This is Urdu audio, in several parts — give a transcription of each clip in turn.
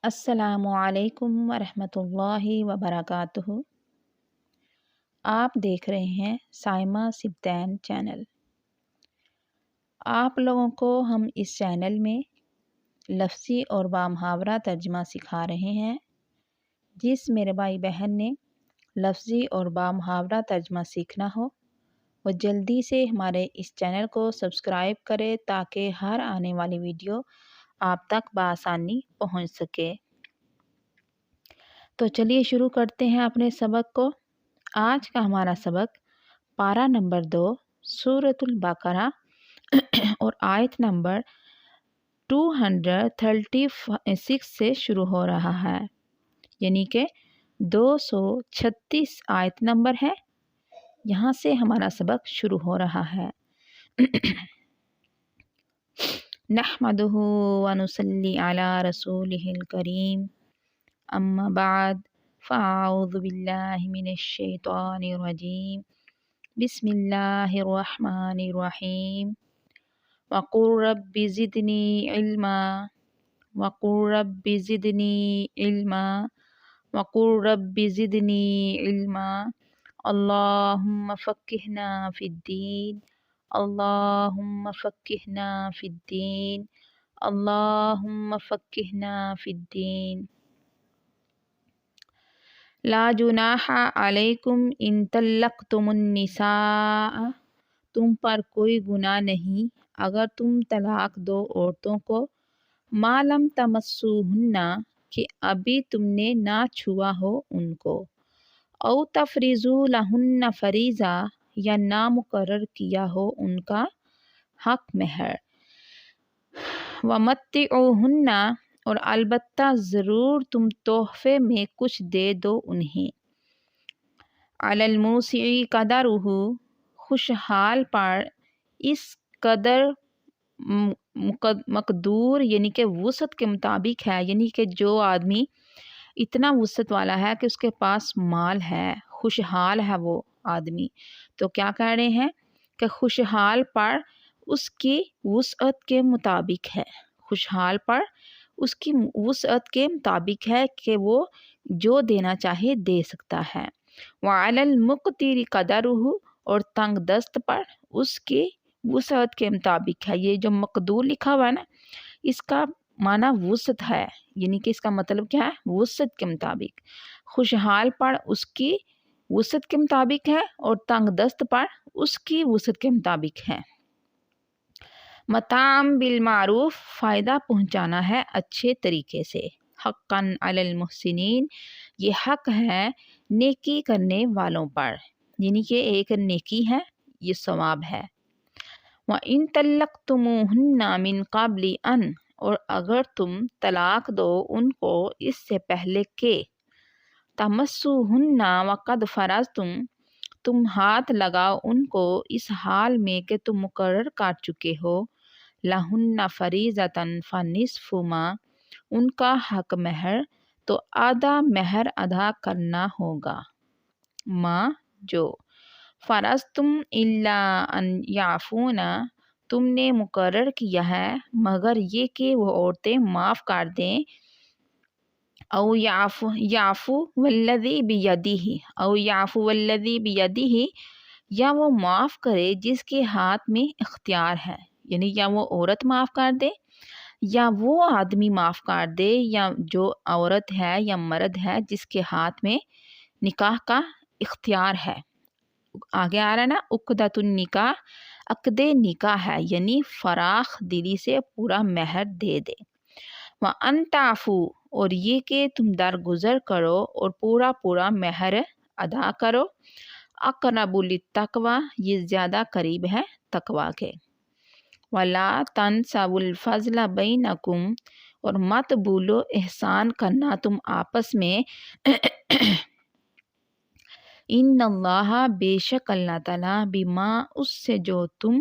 السلام علیکم ورحمۃ اللہ وبرکاتہ۔ آپ دیکھ رہے ہیں سائمہ سبطین چینل۔ آپ لوگوں کو ہم اس چینل میں لفظی اور بامحاورہ ترجمہ سکھا رہے ہیں۔ جس میرے بھائی بہن نے لفظی اور بامحاورہ ترجمہ سیکھنا ہو وہ جلدی سے ہمارے اس چینل کو سبسکرائب کرے تاکہ ہر آنے والی ویڈیو آپ تک بآسانی پہنچ سکے۔ تو چلیے شروع کرتے ہیں اپنے سبق کو۔ آج کا ہمارا سبق پارہ نمبر 2 سورۃ البقرہ اور آیت نمبر 236 سے شروع ہو رہا ہے، یعنی کہ 236 آیت نمبر ہے۔ یہاں سے ہمارا سبق شروع ہو رہا ہے۔ نحمدہ ونصلی علی رسولہ الکریم، اما بعد فاعوذ باللہ من الشیطان الرجیم، بسم اللہ الرحمن الرحیم، وقل رب زدنی علما، وقل رب زدنی علما، وقل رب زدنی علما، اللہم فقہنا فی الدین، اللہم فقہنا فی الدین، اللہم فقہنا فی الدین۔ لا جناح علیکم ان طلقتم النساء، تم پر کوئی گناہ نہیں اگر تم طلاق دو عورتوں کو، ما لم تمسوہن، کہ ابھی تم نے نہ چھوا ہو ان کو، او تفریضوا لہن فریضہ، یا نہ مقرر کیا ہو ان کا حق مہر، ومتعوہن، اور البتہ ضرور تم تحفے میں کچھ دے دو انہیں، علی الموسع قدرہ، خوشحال پر اس قدر مقدور یعنی کہ وسعت کے مطابق ہے، یعنی کہ جو آدمی اتنا وسعت والا ہے کہ اس کے پاس مال ہے، خوشحال ہے وہ آدمی، تو کیا کہہ رہے ہیں کہ خوشحال پر اس کی وسعت کے مطابق ہے، خوشحال پر اس کی وسعت کے مطابق ہے کہ وہ جو دینا چاہے دے سکتا ہے، وعلی المقتر قدرہ، اور تنگ دست پر اس کی وسعت کے مطابق ہے۔ یہ جو مقدور لکھا ہوا ہے نا، اس کا معنی وسعت ہے، یعنی کہ اس کا مطلب کیا ہے؟ وسعت کے مطابق۔ خوشحال پر اس کی وسعت کے مطابق ہے اور تنگ دست پر اس کی وسعت کے مطابق ہے۔ متاعً بالمعروف، فائدہ پہنچانا ہے اچھے طریقے سے، حقاً علی المحسنین، یہ حق ہے نیکی کرنے والوں پر، یعنی کہ ایک نیکی ہے، یہ ثواب ہے۔ وَإِن طَلَّقْتُمُوهُنَّ مِن قَبْلِ أَن، اور اگر تم طلاق دو ان کو اس سے پہلے کہ، تَمَسُّوهُنَّ وَقَدْ فَرَضْتُمْ، تم ہاتھ لگاؤ ان کو اس حال میں کہ تم مقرر کر چکے ہو، لَهُنَّ فَرِيضَةً فَنِصْفُ مَا، ان کا حق مہر تو آدھا مہر ادا کرنا ہوگا، ما جو، فرضتم الا ان یعفون، تم نے مقرر کیا ہے مگر یہ کہ وہ عورتیں معاف کر دیں، او یعفو والذی بیدہ، او یعفو والذی بیدہ، یا وہ معاف کرے جس کے ہاتھ میں اختیار ہے، یعنی یا وہ عورت معاف کر دے یا وہ آدمی معاف کر دے، یا جو عورت ہے یا مرد ہے جس کے ہاتھ میں نکاح کا اختیار ہے۔ آگے آ رہا ہے نا، عقدۃ النکاح، عقد نکاح ہے، یعنی فراخ دلی سے پورا مہر دے دے۔ وَأَن تَعْفُوا، اور یہ کہ تم درگزر کرو اور پورا پورا مہر ادا کرو، اقرب للتقویٰ، یہ زیادہ قریب ہے تقویٰ کے۔ وَلَا تَنْسَوُا الْفَضْلَ بَيْنَكُمْ، اور مت بھولو احسان کرنا تم آپس میں، ان اللہ، بے شک اللہ تعالیٰ، بما، اس سے جو تم،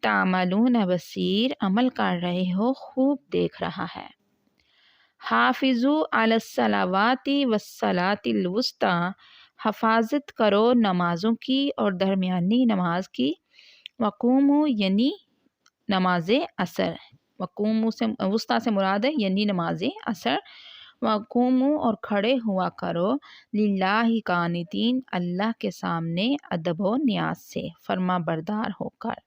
تعملون بصیر، عمل کر رہے ہو خوب دیکھ رہا ہے۔ حافظوا علی الصلوات والصلاۃ الوسطیٰ، حفاظت کرو نمازوں کی اور درمیانی نماز کی، وقوموا، یعنی نماز عصر، وقوموا سے وسطیٰ سے مراد ہے یعنی نماز عصر، وقوموا اور کھڑے ہوا کرو للہ قانتین اللہ کے سامنے ادب و نیاز سے فرما بردار ہو کر۔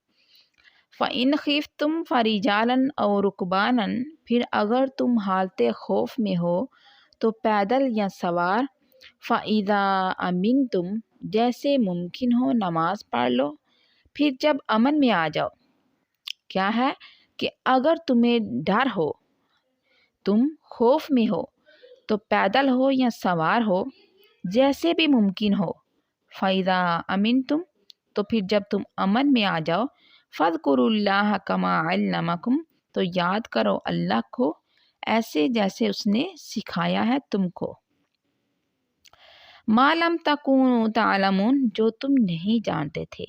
فَإِنْ خِفْتُمْ فَرِجَالًا أَوْ رُكْبَانًا پھر اگر تم حالت خوف میں ہو تو پیدل یا سوار، فَإِذَا أَمِنْتُمْ جیسے ممکن ہو نماز پڑھ لو، پھر جب امن میں آ جاؤ۔ کیا ہے کہ اگر تمہیں ڈر ہو، تم خوف میں ہو تو پیدل ہو یا سوار ہو جیسے بھی ممکن ہو۔ فَإِذَا أَمِنْتُمْ تو پھر جب تم امن میں آ جاؤ، فَاذْكُرُوا اللَّهَ كَمَا عَلَّمَكُمْ تو یاد کرو اللہ کو ایسے جیسے اس نے سکھایا ہے تم کو۔ مَا لَمْ تَكُونُوا تَعْلَمُونَ جو تم نہیں جانتے تھے۔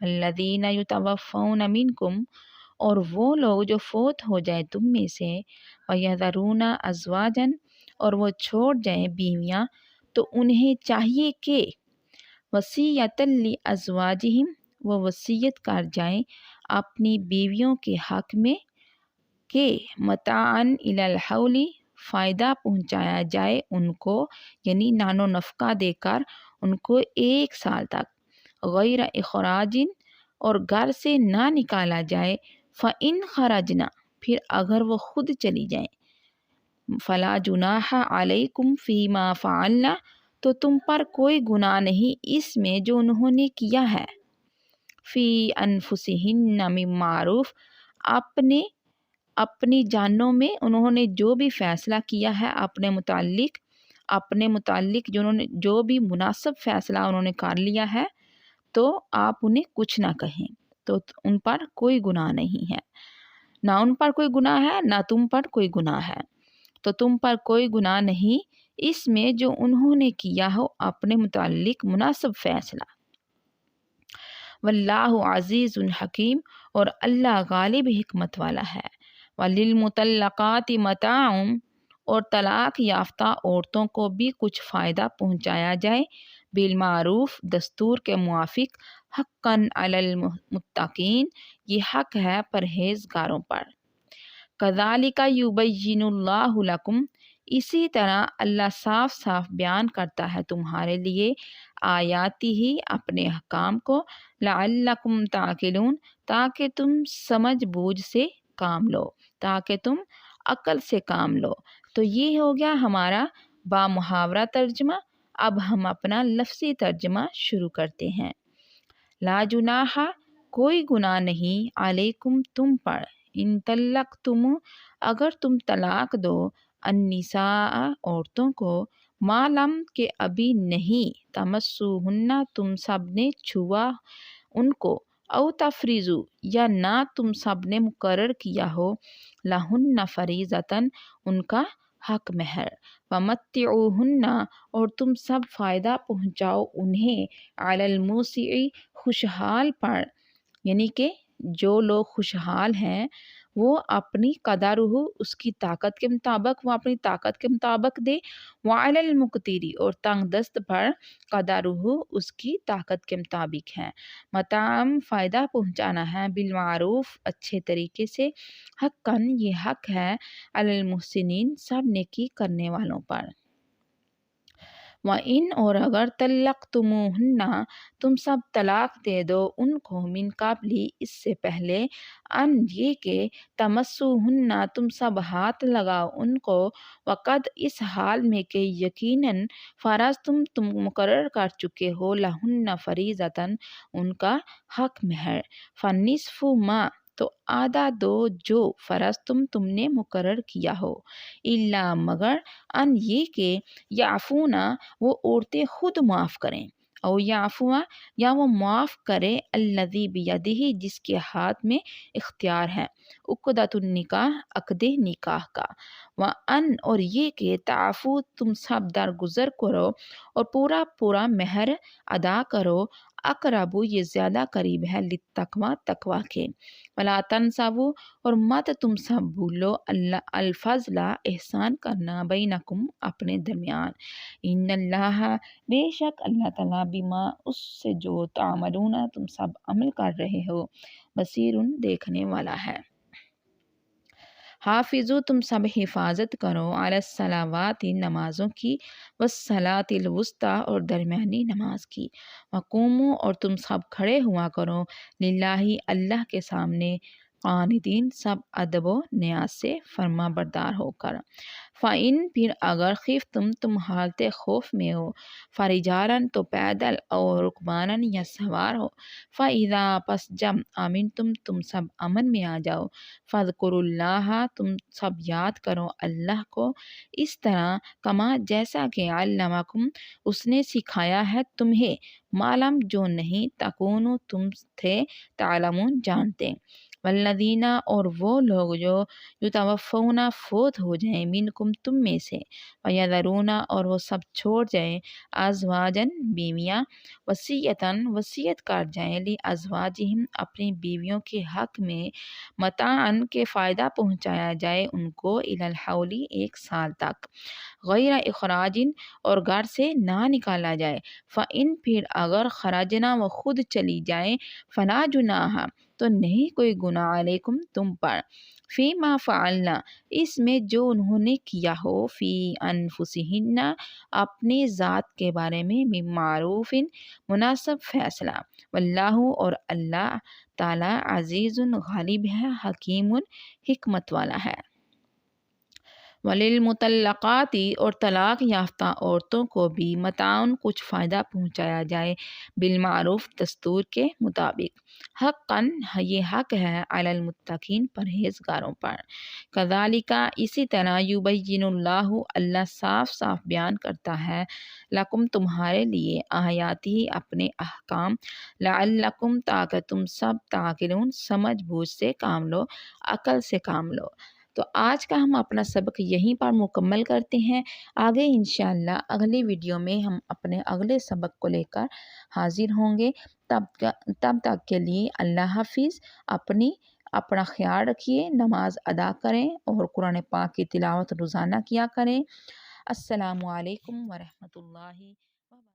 الَّذِينَ يُتَوَفَّوْنَ مِنْكُمْ اور وہ لوگ جو فوت ہو جائیں تم میں سے، وَيَذَرُونَ أَزْوَاجًا اور وہ چھوڑ جائیں بیویاں، تو انہیں چاہیے کہ وصیۃً لِأَزْوَاجِهِمْ وہ وصیت کر جائیں اپنی بیویوں کے حق میں کہ متاعًا إِلَى الْحَوْلِ فائدہ پہنچایا جائے ان کو، یعنی نان و نفقہ دے کر ان کو 1 سال تک، غیر اخراج اور گھر سے نہ نکالا جائے، فَإِنْ خَرَجْنَا پھر اگر وہ خود چلی جائیں، فَلَا جُنَاحَ عَلَيْكُمْ فِيمَا فَعَلْنَا تو تم پر کوئی گناہ نہیں اس میں جو انہوں نے کیا ہے، فی انفسہن من معروف اپنی جانوں میں انہوں نے جو بھی فیصلہ کیا ہے اپنے متعلق جو بھی مناسب فیصلہ انہوں نے کر لیا ہے تو آپ انہیں کچھ نہ کہیں، تو ان پر کوئی گناہ نہیں ہے، نہ ان پر کوئی گناہ ہے نہ تم پر کوئی گناہ ہے، تو تم پر کوئی گناہ نہیں اس میں جو انہوں نے کیا ہو اپنے متعلق مناسب فیصلہ۔ واللہ عزیز حکیم اور اللہ غالب حکمت والا ہے۔ وللمطلقات متاع اور طلاق یافتہ عورتوں کو بھی کچھ فائدہ پہنچایا جائے، بالمعروف دستور کے موافق، حقاً علی المتقین یہ حق ہے پرہیزگاروں پر۔ کذالک یبین اللہ لکم اسی طرح اللہ صاف صاف بیان کرتا ہے تمہارے لیے آیاتی ہی اپنے احکام کو، لعلکم تعقلون تاکہ تم سمجھ بوجھ سے کام لو، تاکہ تم عقل سے کام لو۔ تو یہ ہو گیا ہمارا بامحاورہ ترجمہ۔ اب ہم اپنا لفظی ترجمہ شروع کرتے ہیں۔ لا جناح کوئی گناہ نہیں، علیکم تم پر، ان طلقتم اگر تم طلاق دو، النساء عورتوں کو، ما لم کہ ابھی نہیں، تمسوہن تم سب نے چھوا ان کو، او تفریضو یا نہ تم سب نے مقرر کیا ہو، لہن فریضۃً ان کا حق مہر، ومتعوہن اور تم سب فائدہ پہنچاؤ انہیں، علی الموسع خوشحال پر، یعنی کہ جو لوگ خوشحال ہیں وہ اپنی قدرہ اس کی طاقت کے مطابق وہ اپنی طاقت کے مطابق دے، وعلی المقتر اور تنگ دست پر قدرہ اس کی طاقت کے مطابق ہے، متاعً فائدہ پہنچانا ہے، بالمعروف اچھے طریقے سے، حقاً یہ حق ہے، علی المحسنین سب نیکی کرنے والوں پر۔ وَإِنْ اور اگر طلقتموہن تم سب طلاق دے دو ان کو، من قبل اس سے پہلے، ان یہ کہ تمسوہن تم سب ہاتھ لگاؤ ان کو، وقد اس حال میں کہ یقیناً فرضتم تم مقرر کر چکے ہو، لہن فریضۃً ان کا حق مہر، فالنصف ما تو آدھا دو جو فرضتم تم نے مقرر کیا ہو، الا مگر ان یہ کہ یعفونا وہ عورتیں خود معاف کریں، او یعفو یا وہ معاف کرے، الذی بیدہ جس کے ہاتھ میں اختیار ہے، عقدۃ النکاح عقد نکاح کا، وان اور یہ کہ تعفو تم سب درگزر کرو اور پورا پورا مہر ادا کرو، اقرب یہ زیادہ قریب ہے، للتقوی تقوی کے، ولا تنسوا اور مت تم سب بھولو، الفضل احسان کرنا، بینکم اپنے درمیان، ان اللہ بے شک اللہ تعالیٰ بما اس سے جو تعملون تم سب عمل کر رہے ہو، بصیر دیکھنے والا ہے۔ حافظو تم سب حفاظت کرو علی الصلاوات نمازوں کی، والصلاۃ الوسطیٰ اور درمیانی نماز کی، وقومو اور تم سب کھڑے ہوا کرو للہ اللہ کے سامنے، قانتین سب ادب و نیاز سے فرما بردار ہو کر۔ فَإِن پھر اگر خف تم حالت خوف میں ہو، فرجالن تو پیدل، اور رکبانن یا سوار ہو، فَإِذَا پس جب آمن تم سب امن میں آ جاؤ، فَاذْكُرُوا اللَّهَ تم سب یاد کرو اللہ کو، اس طرح کما جیسا کہ علمکم اس نے سکھایا ہے تمہیں، معلوم جو نہیں تکونو تم تھے، تعلمون جانتے۔ والذین اور وہ لوگ جو یتوفون فوت ہو جائیں منکم تم میں سے، ویذرون اور وہ سب چھوڑ جائیں ازواجن بیویاں، وصیتاً وصیت کر جائیں لازواجہم اپنی بیویوں کے حق میں، متاعن کے فائدہ پہنچایا جائے ان کو، الی الحول ایک سال تک، غیر اخراجن اور گھر سے نہ نکالا جائے، فإن پھر اگر خرجنا وہ خود چلی جائیں، فلا جناح تو نہیں کوئی گناہ علیکم تم پر، فی ما فعلنا اس میں جو انہوں نے کیا ہو، فی انفسہن اپنی ذات کے بارے میں، بالمعروف مناسب فیصلہ، واللہ اور اللہ تعالی عزیز غالب ہے، حکیم حکمت والا ہے۔ وللمطلقات اور طلاق یافتہ عورتوں کو بھی متاعن کچھ فائدہ پہنچایا جائے، بالمعروف دستور کے مطابق، حقاً یہ حق ہے، علی المتقین پرہیزگاروں پر۔ کذالک اسی طرح، یبین اللہ اللہ صاف صاف بیان کرتا ہے، لکم تمہارے لیے، آیاتہ اپنے احکام، لعلکم تاکہ تم سب تعقلون سمجھ بوجھ سے کام لو، عقل سے کام لو۔ تو آج کا ہم اپنا سبق یہیں پر مکمل کرتے ہیں، آگے انشاءاللہ اگلی ویڈیو میں ہم اپنے اگلے سبق کو لے کر حاضر ہوں گے، تب تک کے لیے اللہ حافظ، اپنا خیال رکھیے، نماز ادا کریں اور قرآن پاک کی تلاوت روزانہ کیا کریں۔ السلام علیکم ورحمۃ اللہ۔